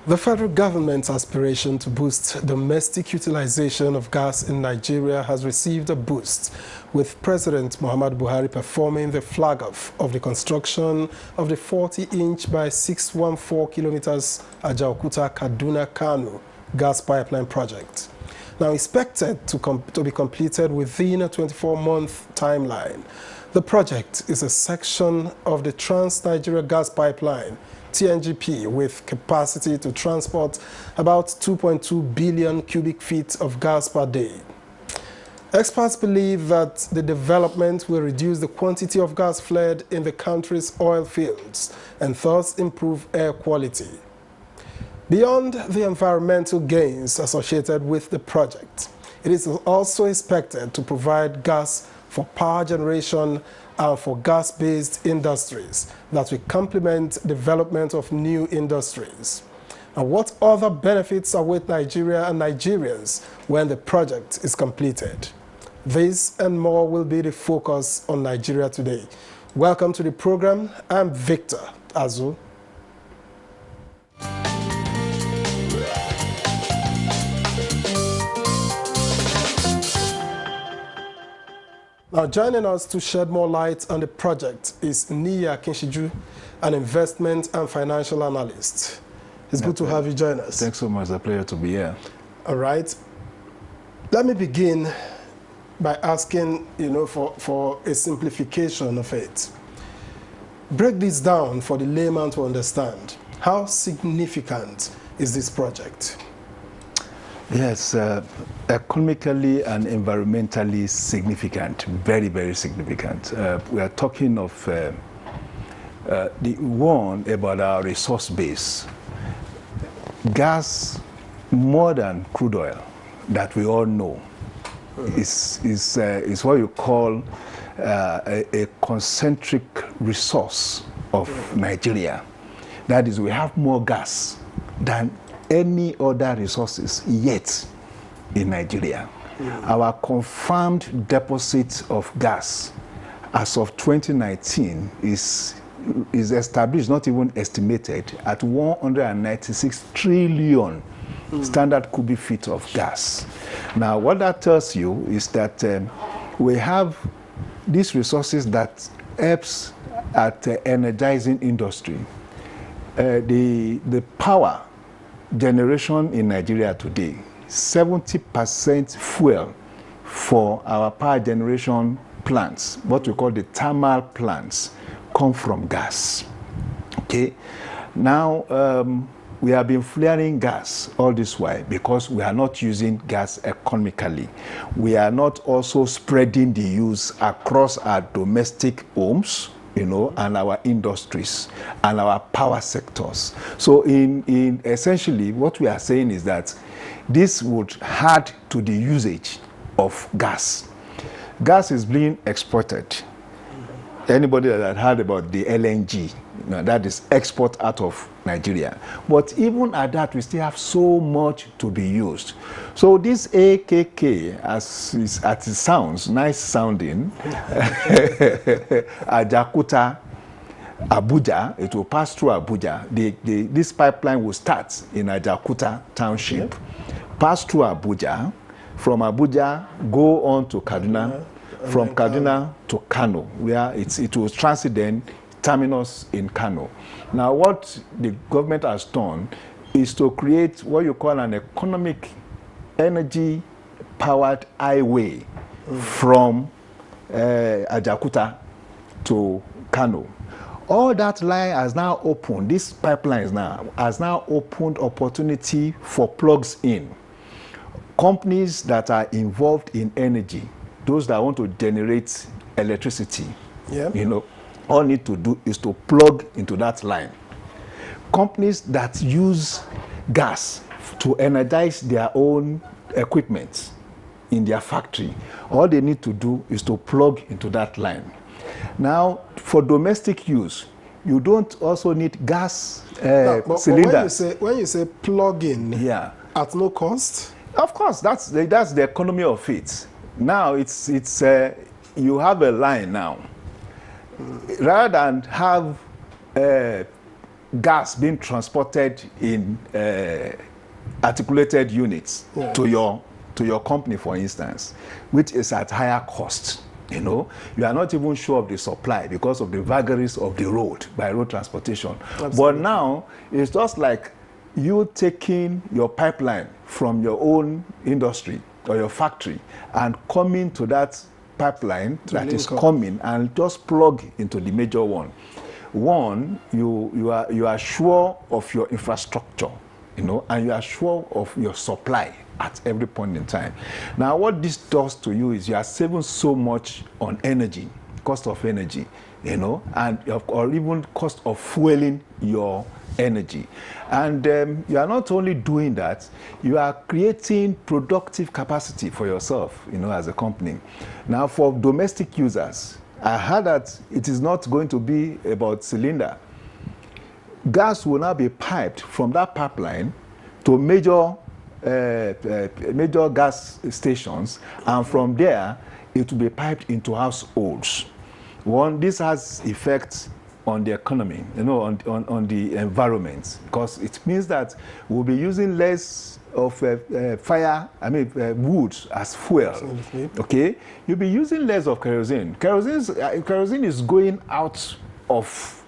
The federal government's aspiration to boost domestic utilization of gas in Nigeria has received a boost, with President Muhammadu Buhari performing the flag-off of the construction of the 40-inch by 614 kilometers AJAOKUTA-KADUNA-KANO gas pipeline project. Now expected to be completed within a 24-month timeline, the project is a section of the Trans-Nigeria Gas Pipeline, TNGP, with capacity to transport about 2.2 billion cubic feet of gas per day. Experts believe that the development will reduce the quantity of gas flared in the country's oil fields and thus improve air quality. Beyond the environmental gains associated with the project, it is also expected to provide gas for power generation and for gas-based industries that will complement development of new industries. And what other benefits await Nigeria and Nigerians when the project is completed? This and more will be the focus on Nigeria Today. Welcome to the program. I'm Victor Azu. Now, joining us to shed more light on the project is Niya Kinshiju, an investment and financial analyst. It's good to have you join us. Thanks so much. It's a pleasure to be here. All right. Let me begin by asking, for a simplification of it. Break this down for the layman to understand. How significant is this project? Yes, economically and environmentally significant, very, very significant. We are talking of the one about our resource base. Gas, more than crude oil, that we all know, is what you call a concentric resource of Nigeria. That is, we have more gas than any other resources yet in Nigeria. Our confirmed deposit of gas as of 2019 is established, not even estimated, at 196 trillion standard cubic feet of gas. Now, what that tells you is that we have these resources that helps at energizing industry. The power generation in Nigeria today, 70% fuel for our power generation plants, what we call the thermal plants, come from gas. Okay, now we have been flaring gas all this while because we are not using gas economically. We are not also spreading the use across our domestic homes, and our industries and our power sectors. So in essentially what we are saying is that this would add to the usage of gas. Gas is being exported. Anybody that heard about the LNG, that is export out of Nigeria. But even at that, we still have so much to be used. So this AKK, as it sounds, nice sounding, Ajaokuta, Abuja, it will pass through Abuja. This pipeline will start in Ajaokuta township, pass through Abuja, from Abuja, go on to Kaduna, from Kaduna to Kano, where it will transit then terminus in Kano. Now, what the government has done is to create what you call an economic energy-powered highway from Ajaokuta to Kano. All that line has now opened, this pipeline has now opened opportunity for plugs in. Companies that are involved in energy, those that want to generate electricity, all need to do is to plug into that line. Companies that use gas to energize their own equipment in their factory, all they need to do is to plug into that line. Now, for domestic use, you don't also need gas cylinders. But when you say plug in, at no cost? Of course, that's the economy of it. Now it's you have a line now. Rather than have gas being transported in articulated units to your company, for instance, which is at higher cost. You know, you are not even sure of the supply because of the vagaries of the road, by road transportation. Absolutely. But now it's just like you taking your pipeline from your own industry or your factory and coming to that pipeline that is coming and just plug into the major one. One, you are sure of your infrastructure, you know, and you are sure of your supply at every point in time. Now, what this does to you is you are saving so much on energy, cost of energy, you know, and or even cost of fueling your energy. And you are not only doing that, you are creating productive capacity for yourself, you know, as a company. Now, for domestic users, I heard that it is not going to be about cylinder. Gas will now be piped from that pipeline to major gas stations, and from there it will be piped into households. One, this has effects on the economy, you know, on the environment, because it means that we'll be using less of wood as fuel. Absolutely. Okay, you'll be using less of kerosene. Kerosene is going out of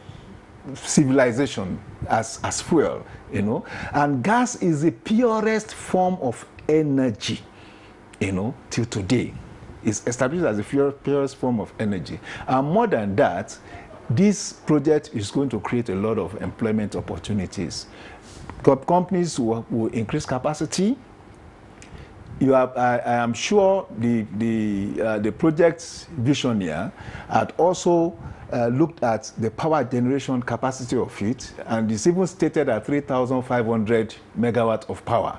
civilization as fuel, you know, and gas is the purest form of energy, you know, till today. It's established as the purest form of energy. And more than that, this project is going to create a lot of employment opportunities. Companies will increase capacity. I am sure the project's visionary had also looked at the power generation capacity of it, and it's even stated at 3,500 megawatts of power.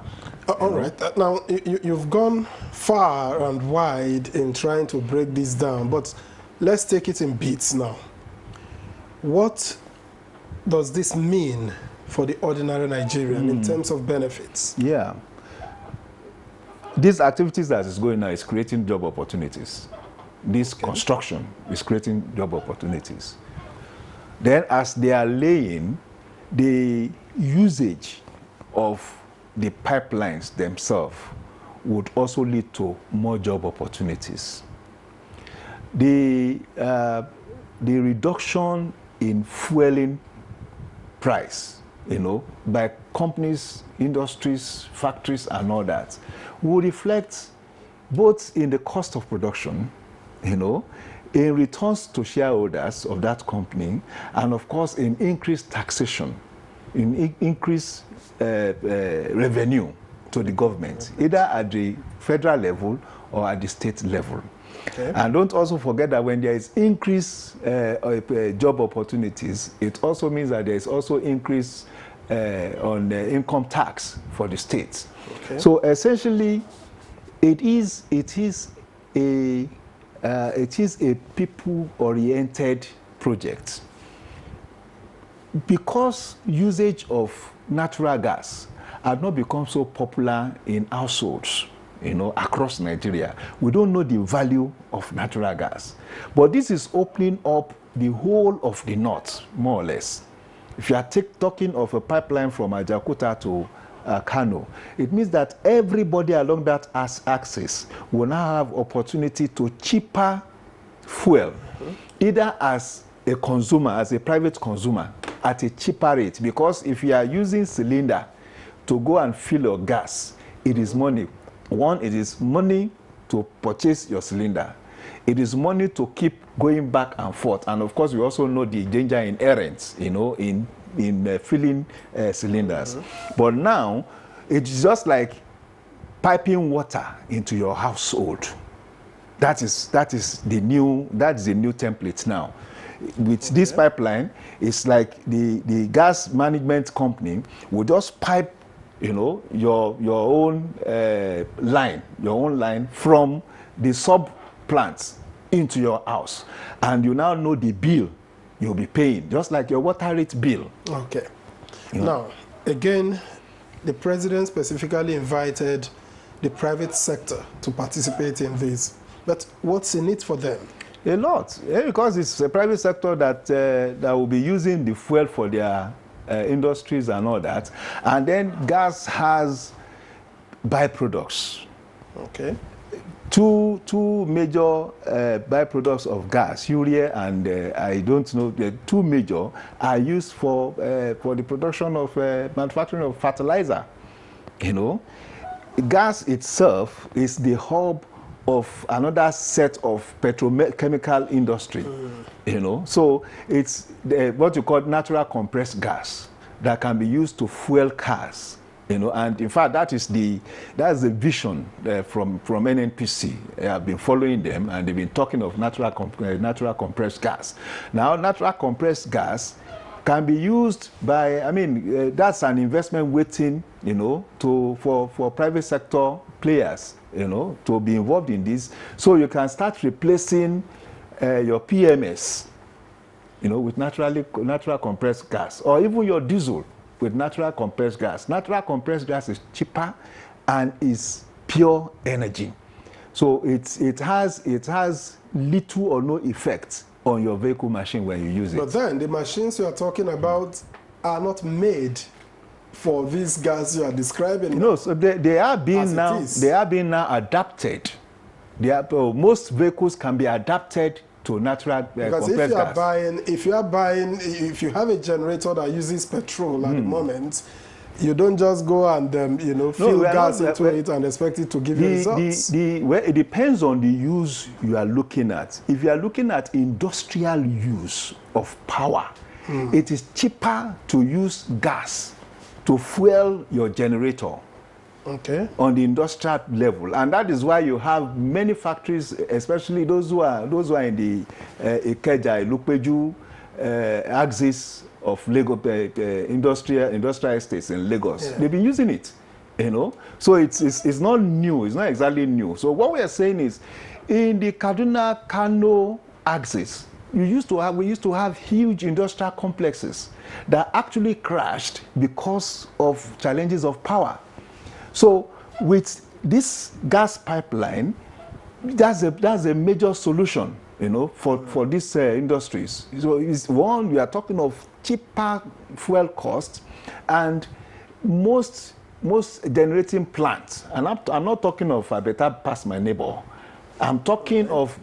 All right. Now, you've gone far and wide in trying to break this down, but let's take it in bits now. What does this mean for the ordinary Nigerian in terms of benefits? Yeah. These activities that is going on is creating job opportunities. This construction is creating job opportunities. Then as they are laying, the usage of the pipelines themselves would also lead to more job opportunities. The reduction in fueling price, you know, by companies, industries, factories, and all that, will reflect both in the cost of production, you know, in returns to shareholders of that company, and of course in increased taxation, in increased revenue to the government, either at the federal level or at the state level. Okay. And don't also forget that when there is increased job opportunities, it also means that there is also increase on income tax for the states. Okay. So essentially, it is a people-oriented project. Because usage of natural gas had not become so popular in households, you know, across Nigeria, we don't know the value of natural gas. But this is opening up the whole of the north, more or less. If you are talking of a pipeline from AJAOKUTA to Kano, it means that everybody along that axis will now have opportunity to cheaper fuel, either as a consumer, as a private consumer, at a cheaper rate. Because if you are using cylinder to go and fill your gas, it is money. One, it is money to purchase your cylinder. It is money to keep going back and forth. And of course, we also know the danger inherent, you know, in filling cylinders. But now, it's just like piping water into your household. That is the new template now. With this pipeline, it's like the gas management company will just pipe, you know, your own line from the sub plants into your house, and you now know the bill you'll be paying, just like your water rate bill. Okay. You know? Now, again, the president specifically invited the private sector to participate in this, but what's in it for them? A lot, because it's a private sector that will be using the fuel for their industries and all that. And then gas has byproducts. Okay. Two major byproducts of gas, urea and I don't know, the two major are used for the production of manufacturing of fertilizer. You know, gas itself is the hub of another set of petrochemical industry. You know, so it's what you call natural compressed gas that can be used to fuel cars. You know, and in fact, that's the vision from NNPC. I've been following them, and they've been talking of natural compressed gas. Now, natural compressed gas can be used by, I mean, that's an investment waiting, you know, for private sector players, you know, to be involved in this. So you can start replacing your PMS, you know, with natural compressed gas, or even your diesel with natural compressed gas. Natural compressed gas is cheaper and is pure energy. So it has little or no effect on your vehicle machine when you use it. But then the machines you are talking about are not made for this gas you are describing. No, so they are being now adapted. Most vehicles can be adapted to natural because if you have a generator that uses petrol at the moment, you don't just go and you know, fill gas into it and expect it to give you results. Well, it depends on the use you are looking at. If you are looking at industrial use of power, it is cheaper to use gas to fuel your generator. Okay. On the industrial level, and that is why you have many factories, especially those who are in the Ikeja, Ilupeju axis of Lagos industrial estates in Lagos. Yeah. They've been using it, you know. So it's not new. It's not exactly new. So what we are saying is, in the Kaduna-Kano axis, we used to have huge industrial complexes that actually crashed because of challenges of power. So with this gas pipeline, that's a major solution, you know, for these industries. So it's one, we are talking of cheaper fuel costs, and most generating plants, and I'm not talking of I better pass my neighbor. I'm talking of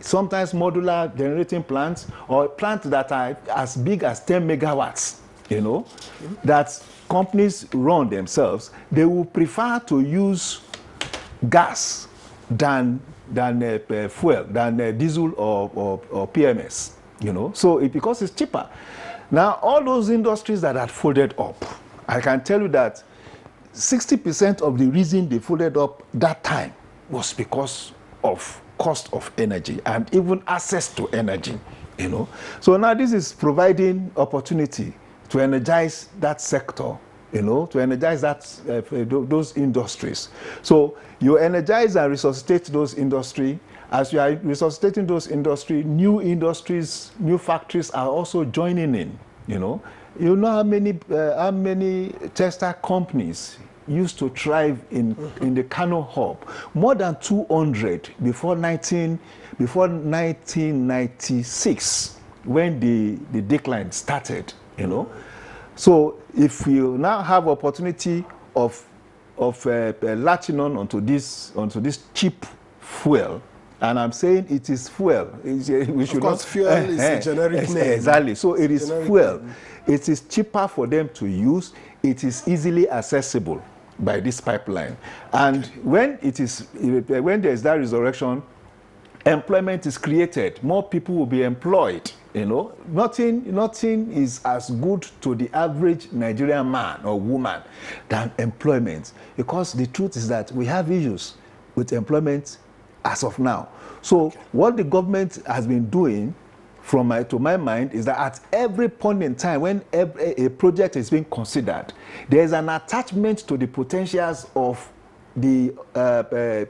sometimes modular generating plants, or plants that are as big as 10 megawatts, you know, that companies run themselves. They will prefer to use gas than fuel, than diesel or PMS, you know. So because it's cheaper. Now, all those industries that had folded up, I can tell you that 60% of the reason they folded up that time was because of cost of energy and even access to energy, you know. So now this is providing opportunity to energize that sector, you know, to energize those industries. So you energize and resuscitate those industries. As you are resuscitating those industries, new factories are also joining in, you know. You know how many textile companies used to thrive in the Kano hub? More than 200 before 1996, when the decline started, you know. So if you now have opportunity of latching on onto this cheap fuel, and I'm saying it is fuel. We should of course, fuel is a generic name. Exactly. So it is fuel. It is cheaper for them to use. It is easily accessible by this pipeline. And when there's that resurrection, employment is created. More people will be employed. You know, nothing is as good to the average Nigerian man or woman than employment, because the truth is that we have issues with employment as of now. So what the government has been doing, to my mind, is that at every point in time when a project is being considered, there is an attachment to the potentials of the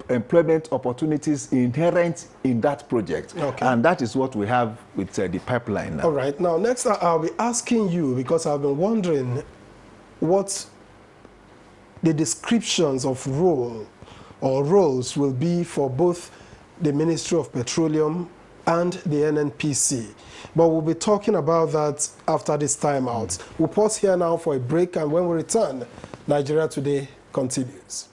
employment opportunities inherent in that project. Okay. And that is what we have with the pipeline now. All right. Now, next I'll be asking you, because I've been wondering what the descriptions of roles will be for both the Ministry of Petroleum and the NNPC. But we'll be talking about that after this time out. We'll pause here now for a break, and when we return, Nigeria Today continues.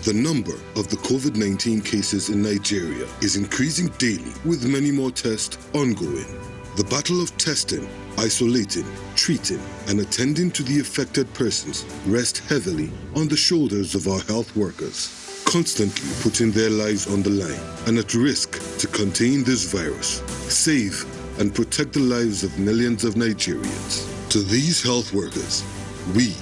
The number of the COVID-19 cases in Nigeria is increasing daily, with many more tests ongoing. The battle of testing, isolating, treating, and attending to the affected persons rests heavily on the shoulders of our health workers, constantly putting their lives on the line and at risk to contain this virus, save and protect the lives of millions of Nigerians. To these health workers, we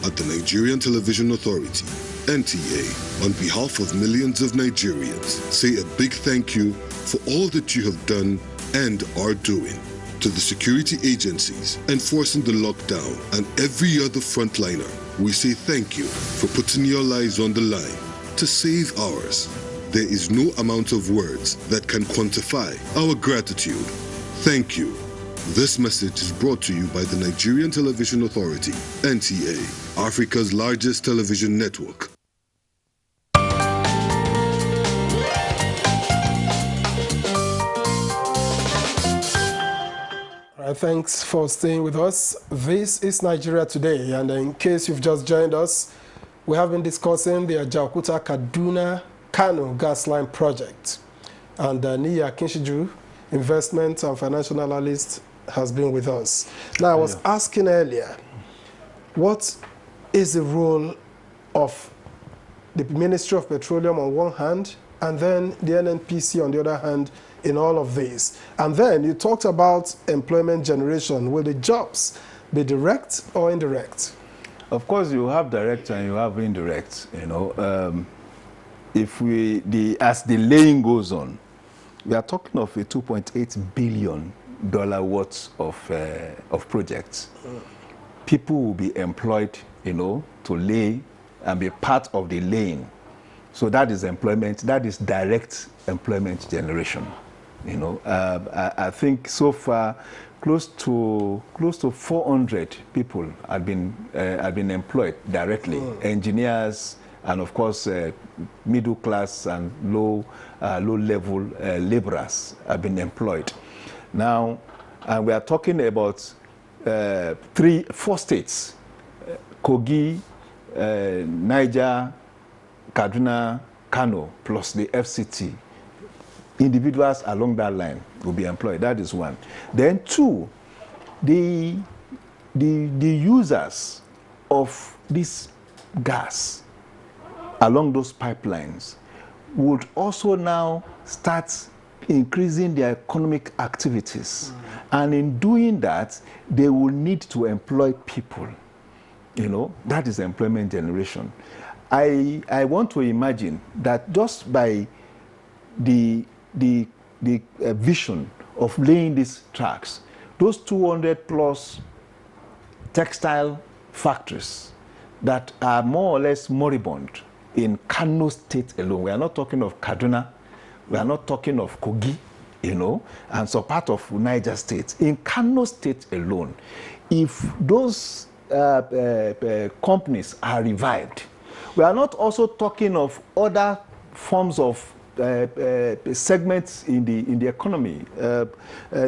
at the Nigerian Television Authority, NTA, on behalf of millions of Nigerians, say a big thank you for all that you have done and are doing. To the security agencies enforcing the lockdown and every other frontliner, we say thank you for putting your lives on the line to save ours. There is no amount of words that can quantify our gratitude. Thank you. This message is brought to you by the Nigerian Television Authority, NTA, Africa's largest television network. Thanks for staying with us. This is Nigeria Today, and in case you've just joined us, we have been discussing the AJAOKUTA-KADUNA-KANO gas line project. And Niya Kinshiju, investment and financial analyst, has been with us. Now, I was asking earlier, what is the role of the Ministry of Petroleum on one hand, and then the NNPC on the other hand, in all of this? And then you talked about employment generation. Will the jobs be direct or indirect? Of course, you have direct and you have indirect. You know, as the laying goes on, we are talking of a $2.8 billion worth of projects. People will be employed, you know, to lay and be part of the laying. So that is employment. That is direct employment generation. You know, I think so far close to 400 people have been employed directly. Engineers and of course middle class and low level laborers have been employed. Now, we are talking about 4 states: Kogi, Niger, Kaduna, Kano, plus the FCT. Individuals along that line will be employed. That is one. Then 2, the users of this gas along those pipelines would also now start increasing their economic activities. And in doing that, they will need to employ people. You know, that is employment generation. I want to imagine that just by the vision of laying these tracks, those 200 plus textile factories that are more or less moribund in Kano State alone. We are not talking of Kaduna, we are not talking of Kogi, you know, and so part of Niger State. In Kano State alone, if those companies are revived, we are not also talking of other forms of segments in the economy.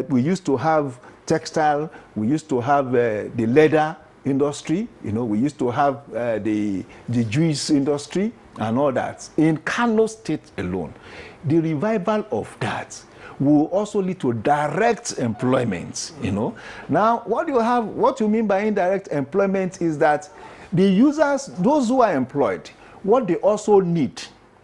We used to have textile, we used to have the leather industry, you know, we used to have the juice industry and all that. In Kano State alone, the revival of that will also lead to direct employment, you know. Now, what you mean by indirect employment is that the users, those who are employed, what they also need,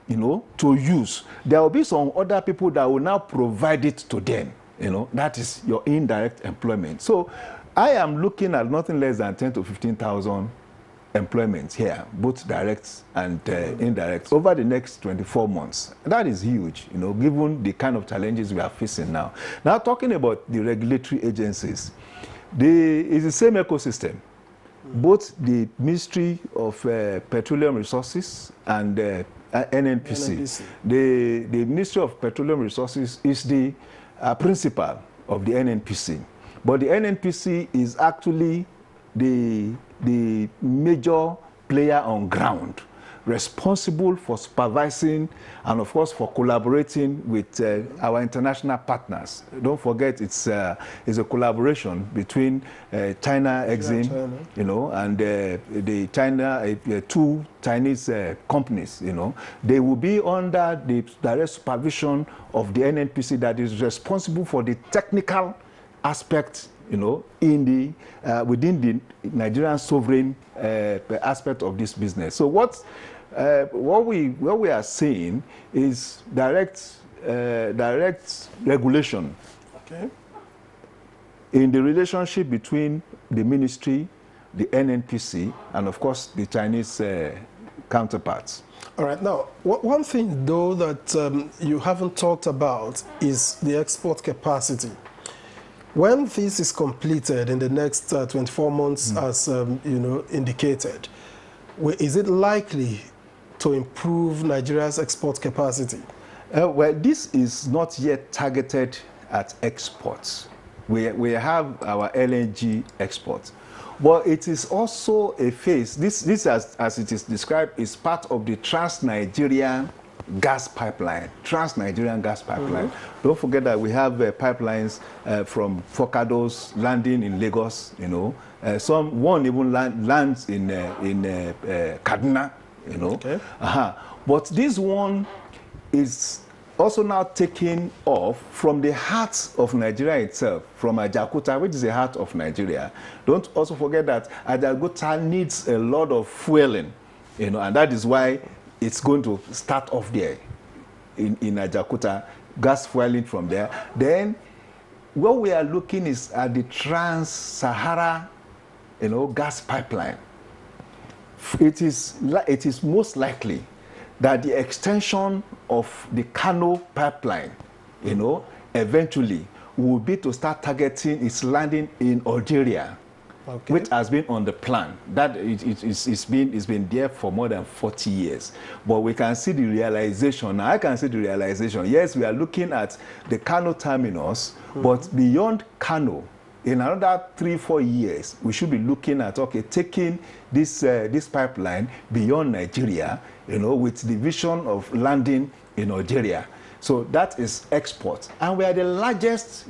you know, to use, there will be some other people that will now provide it to them, you know. That is your indirect employment. So I am looking at nothing less than 10 to 15,000 employments here, both direct and indirect, over the next 24 months. That is huge, you know, given the kind of challenges we are facing now. Now, talking about the regulatory agencies, it's the same ecosystem. Both the Ministry of Petroleum Resources and NNPC. The Ministry of Petroleum Resources is the principal of the NNPC. But the NNPC is actually the major player on ground, responsible for supervising and, of course, for collaborating with our international partners. Don't forget, it's a collaboration between China Exim, you know, and the China, two Chinese companies, you know. They will be under the direct supervision of the NNPC that is responsible for the technical aspect, you know, in the within the Nigerian sovereign aspect of this business. So what we are seeing is direct regulation, okay, in the relationship between the ministry, the NNPC, and of course the Chinese counterparts. All right. Now, one thing though that you haven't talked about is the export capacity. When this is completed in the next 24 months, as you know, indicated, is it likely to improve Nigeria's export capacity? Well, this is not yet targeted at exports. We have our LNG exports, but it is also a phase. This as it is described, is part of the Trans-Nigerian gas pipeline, Trans-Nigerian gas pipeline. Don't forget that we have pipelines from Forcados landing in Lagos, you know. One even lands in Kaduna, you know. Okay. But this one is also now taking off from the heart of Nigeria itself, from AJAOKUTA, which is the heart of Nigeria. Don't also forget that AJAOKUTA needs a lot of fueling, you know, and that is why it's going to start off there in AJAOKUTA, gas fueling from there. Then what we are looking is at the Trans-Sahara, you know, gas pipeline. It is most likely that the extension of the Kano pipeline, you know, eventually will be to start targeting its landing in Algeria, okay, which has been on the plan. That it's been there for more than 40 years. But we can see the realization. Now I can see the realization. Yes, we are looking at the Kano terminus, but beyond Kano, in another 3-4 years, we should be looking at, okay, taking this pipeline beyond Nigeria, you know, with the vision of landing in Algeria. So that is export, and we are the largest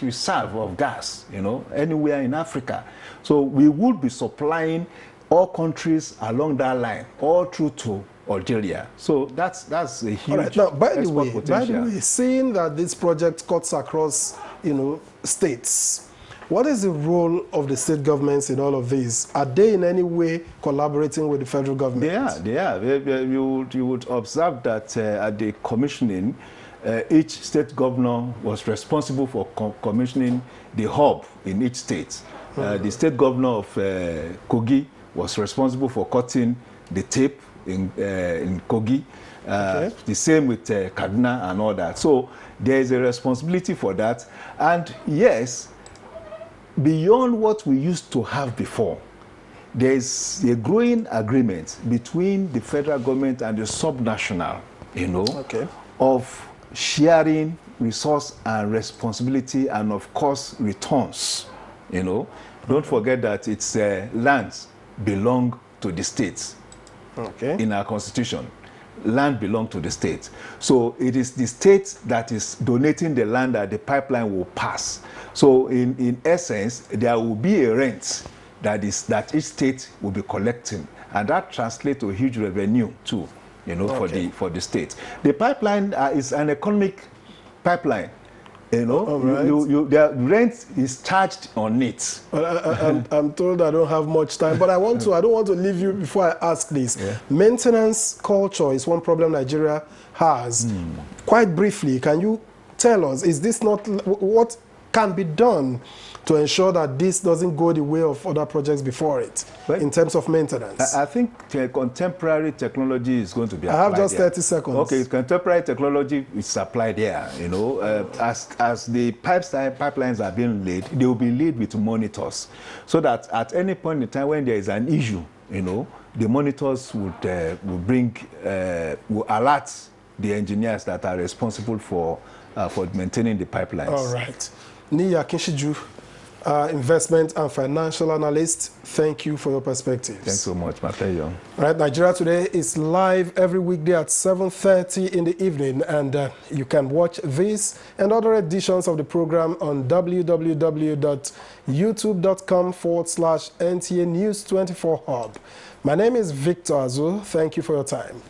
reserve of gas, you know, anywhere in Africa. So we would be supplying all countries along that line, all through to Algeria. So that's a huge. All right. Now, by the potential. way, seeing that this project cuts across, you know, states, what is the role of the state governments in all of this? Are they in any way collaborating with the federal government? They are. You would observe that at the commissioning, each state governor was responsible for commissioning the hub in each state. The state governor of Kogi was responsible for cutting the tape in Kogi. Okay. The same with Kaduna and all that. So there is a responsibility for that. And yes, beyond what we used to have before, there is a growing agreement between the federal government and the subnational, you know, okay, of sharing resource and responsibility and, of course, returns, you know. Don't forget that its lands belong to the states. Okay. In our constitution, land belongs to the state. So it is the state that is donating the land that the pipeline will pass. So in essence, there will be a rent that each state will be collecting, and that translates to a huge revenue too, you know, okay, for the state. The pipeline is an economic pipeline. You know, right, the rent is charged on it. Well, I'm told I don't have much time, but I don't want to leave you before I ask this. Yeah. Maintenance culture is one problem Nigeria has. Quite briefly, can you tell us, is this not what can be done to ensure that this doesn't go the way of other projects before it, well, in terms of maintenance? I think contemporary technology is going to be applied. I have just 30 seconds. Okay, contemporary technology is applied there. You know, as the pipelines are being laid, they will be laid with monitors, so that at any point in time when there is an issue, you know, the monitors will alert the engineers that are responsible for maintaining the pipelines. All right. Niyi Akinshiju, investment and financial analyst. Thank you for your perspectives. Thanks so much. My pleasure. All right, Nigeria Today is live every weekday at 7:30 in the evening, and you can watch this and other editions of the program on www.youtube.com/NTA News 24 Hub. My name is Victor Azu. Thank you for your time.